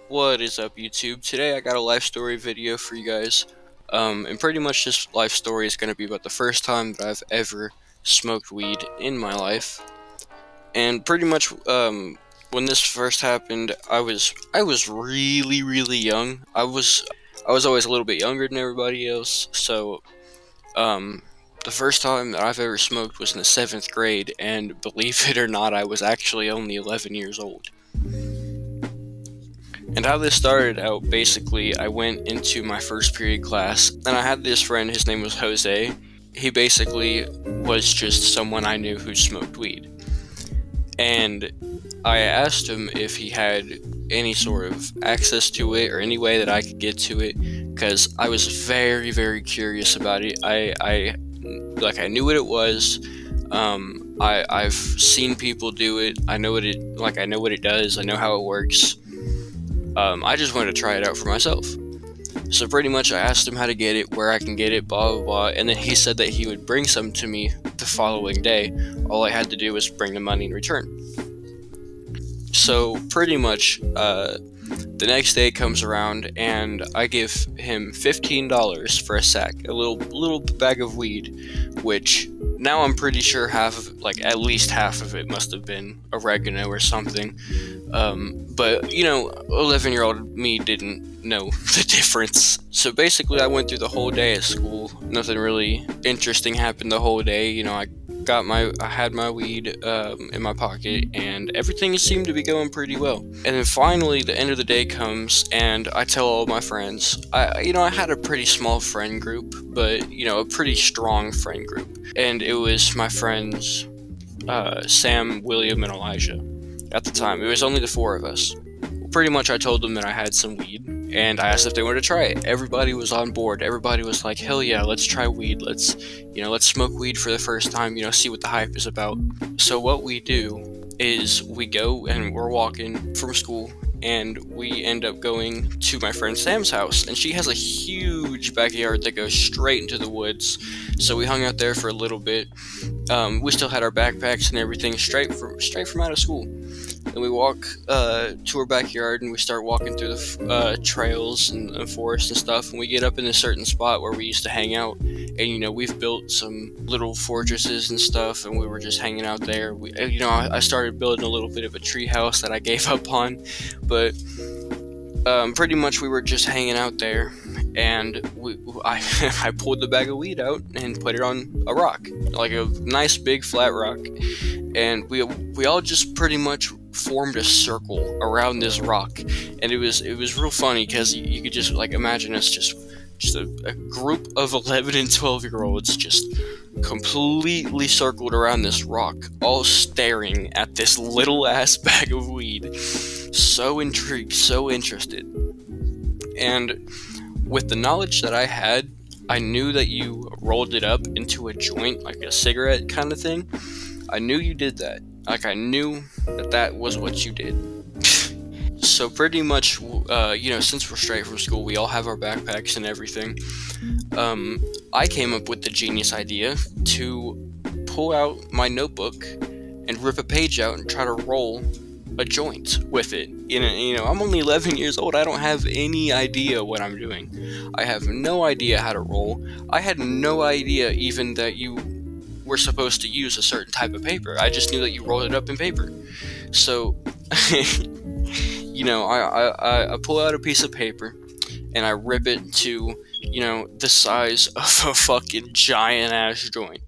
What is up, YouTube? Today I got a life story video for you guys. And pretty much this life story is going to be about the first time that I've ever smoked weed in my life. And pretty much, when this first happened, I was really young. I was always a little bit younger than everybody else. So, the first time that I've ever smoked was in the 7th grade, and believe it or not, I was actually only 11 years old. And how this started out, basically, I went into my first period class, and I had this friend, his name was Jose. He basically was just someone I knew who smoked weed. And I asked him if he had any sort of access to it, or any way that I could get to it, because I was very curious about it. I knew what it was. I've seen people do it. I know what it does. I know how it works. I just wanted to try it out for myself. So pretty much I asked him how to get it, where I can get it, blah blah blah, and then he said that he would bring some to me the following day. All I had to do was bring the money in return. So pretty much the next day comes around and I give him $15 for a sack, a little bag of weed, which now I'm pretty sure at least half of it must have been oregano or something. But 11-year-old me didn't know the difference. So basically I went through the whole day at school. Nothing really interesting happened the whole day. I had my weed in my pocket, and everything seemed to be going pretty well. And then finally the end of the day comes, and I tell all my friends. I had a pretty small friend group, but a pretty strong friend group. And it was my friends Sam, William, and Elijah. At the time, it was only the 4 of us. Pretty much I told them that I had some weed, and I asked if they wanted to try it. Everybody was on board. Everybody was like, hell yeah, let's try weed. Let's smoke weed for the first time, see what the hype is about. So what we do is we go and we're walking from school, and we end up going to my friend Sam's house, and she has a huge backyard that goes straight into the woods. So we hung out there for a little bit. We still had our backpacks and everything straight from out of school. And we walk to our backyard, and we start walking through the trails and forest and stuff. And we get up in a certain spot where we used to hang out. And we've built some little fortresses and stuff, and we were just hanging out there. I started building a little bit of a tree house that I gave up on, but pretty much we were just hanging out there. And I pulled the bag of weed out and put it on a rock, like a nice big flat rock, and we all just pretty much formed a circle around this rock. And it was real funny, because you could just imagine us just a group of 11 and 12-year-olds just completely circled around this rock, all staring at this little ass bag of weed, so intrigued, so interested. And with the knowledge that I had, I knew that you rolled it up into a joint, like a cigarette kind of thing. I knew you did that. I knew that was what you did. So pretty much, since we're straight from school, we all have our backpacks and everything. I came up with the genius idea to pull out my notebook and rip a page out and try to roll a joint with it. I'm only 11 years old. I don't have any idea what I'm doing. I have no idea how to roll. I had no idea even that you were supposed to use a certain type of paper. I just knew that you rolled it up in paper. So, I pull out a piece of paper and I rip it to, the size of a fucking giant ass joint.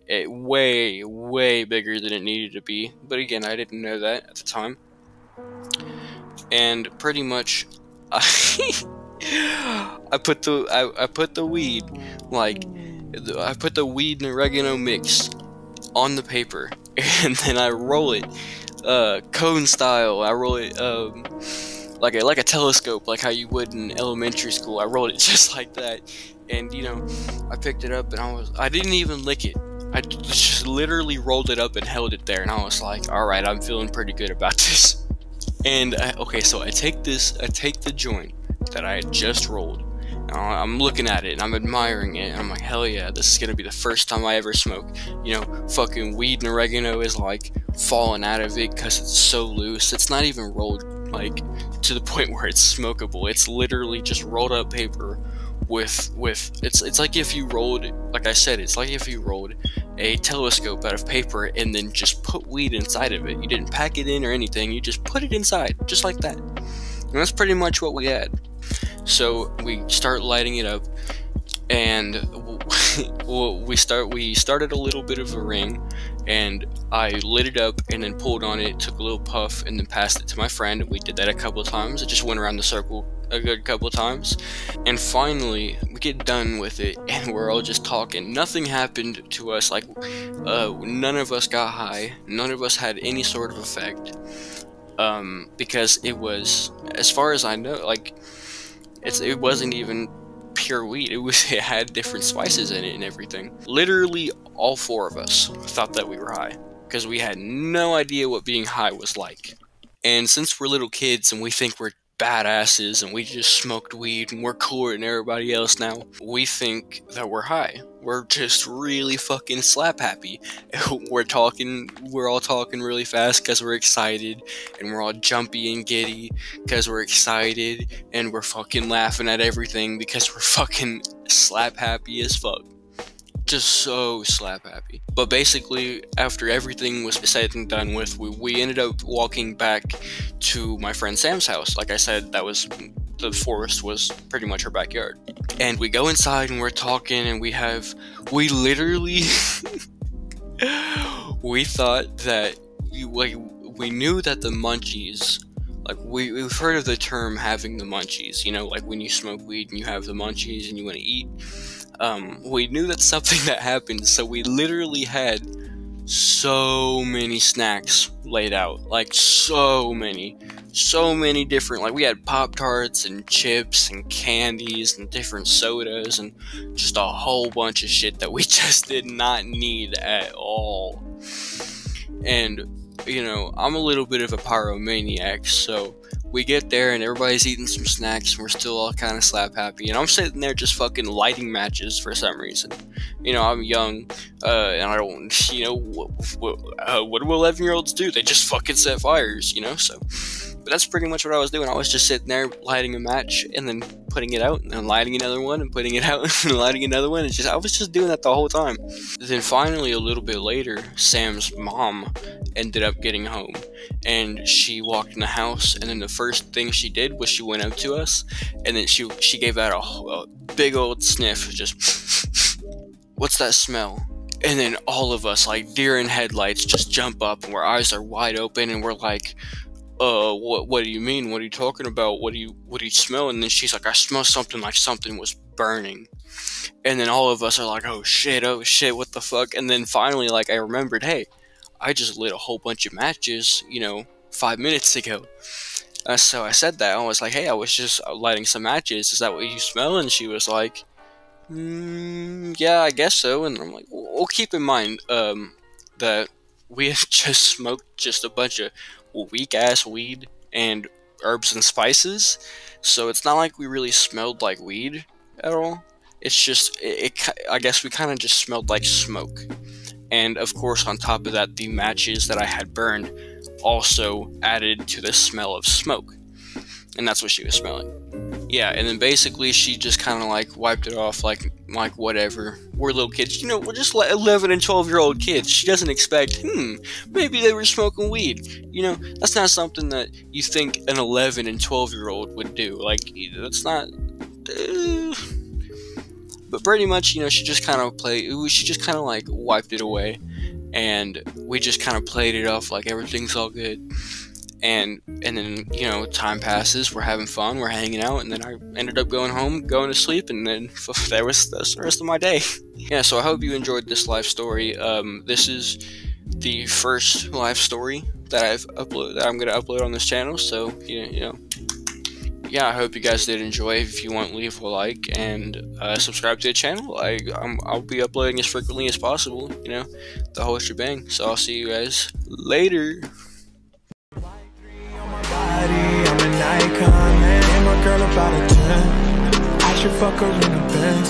Way bigger than it needed to be. But again, I didn't know that at the time. And pretty much, I put the weed, I put the weed and oregano mix on the paper, and then I roll it, cone style. I roll it, like a telescope, like how you would in elementary school. I rolled it just like that, and I picked it up, and I didn't even lick it. I just literally rolled it up and held it there, and I was like, alright, I'm feeling pretty good about this. And, so I take the joint that I had just rolled, and I'm looking at it, and I'm admiring it, and I'm like, hell yeah, this is gonna be the first time I ever smoke. Fucking weed and oregano is, falling out of it, because it's so loose. It's not even rolled like to the point where it's smokable. It's literally just rolled up paper with it's like if you rolled, like I said, it's like if you rolled a telescope out of paper and then just put weed inside of it. You didn't pack it in or anything, you just put it inside, just like that. And that's pretty much what we had. So we start lighting it up, and we started a little bit of a ring, and I lit it up and then pulled on it, took a little puff, and then passed it to my friend. We did that a couple of times. It just went around the circle a good couple of times, and finally we get done with it, and we're all just talking. Nothing happened to us, like none of us got high, none of us had any sort of effect, because it was, as far as I know, like it wasn't even pure weed. It had different spices in it and everything. Literally all four of us thought that we were high, because we had no idea what being high was like. And since we're little kids and we think we're badasses and we just smoked weed and we're cooler than everybody else now, we think that we're high. We're just really fucking slap happy. We're all talking really fast because we're excited, and we're all jumpy and giddy because we're excited, and we're fucking laughing at everything because we're fucking slap happy as fuck. Just so slap happy. But basically, after everything was said and done with, we ended up walking back to my friend Sam's house. Like I said, the forest was pretty much her backyard. And we go inside and we're talking, and we literally we thought that we knew that the munchies, like we've heard of the term having the munchies, you know, like when you smoke weed and you have the munchies and you want to eat. We knew that's something that happened, so we literally had so many snacks laid out, like so many different, like we had Pop-Tarts and chips and candies and different sodas and just a whole bunch of shit that we just did not need at all. And, you know, I'm a little bit of a pyromaniac, so we get there and everybody's eating some snacks and we're still all kind of slap happy, and I'm sitting there just fucking lighting matches for some reason. You know, I'm young, and I don't, you know, what do 11-year-olds do? They just fucking set fires, you know, so. But that's pretty much what I was doing. I was just sitting there lighting a match and then putting it out and then lighting another one and putting it out and lighting another one. I was just doing that the whole time. Then finally, a little bit later, Sam's mom ended up getting home, and she walked in the house, and then the first thing she did was she went up to us, and then she gave out a big old sniff, just what's that smell? And then all of us, like deer in headlights, just jump up and our eyes are wide open, and we're like, what do you mean? What are you talking about? What do you smell? And then she's like, I smell something like something was burning. And then all of us are like, oh shit, what the fuck? And then finally, like, I remembered, hey, I just lit a whole bunch of matches, you know, 5 minutes ago. So I said that. I was like, hey, I was just lighting some matches. Is that what you smell? And she was like, yeah, I guess so. And I'm like, well, keep in mind that we had just smoked just a bunch of weak ass weed and herbs and spices, so it's not like we really smelled like weed at all. It's just I guess we kind of just smelled like smoke. And of course, on top of that, the matches that I had burned also added to the smell of smoke, and that's what she was smelling. Yeah, and then basically she just kind of like wiped it off, like whatever. We're little kids, you know, we're just 11 and 12-year-old kids. She doesn't expect, maybe they were smoking weed. You know, that's not something that you think an 11 and 12-year-old would do. Like, that's not. But pretty much, you know, she just kind of like wiped it away, and we just kind of played it off like everything's all good. And then, you know, time passes, we're having fun, we're hanging out, and then I ended up going home, going to sleep, and then that's the rest of my day. Yeah, so I hope you enjoyed this life story. This is the first life story that I'm going to upload on this channel, so, you know, yeah, I hope you guys did enjoy. If you want, leave a like and subscribe to the channel. I'll be uploading as frequently as possible, you know, the whole shebang. So I'll see you guys later. I'm an icon, man. And my girl about a 10. I should fuck her in the Benz.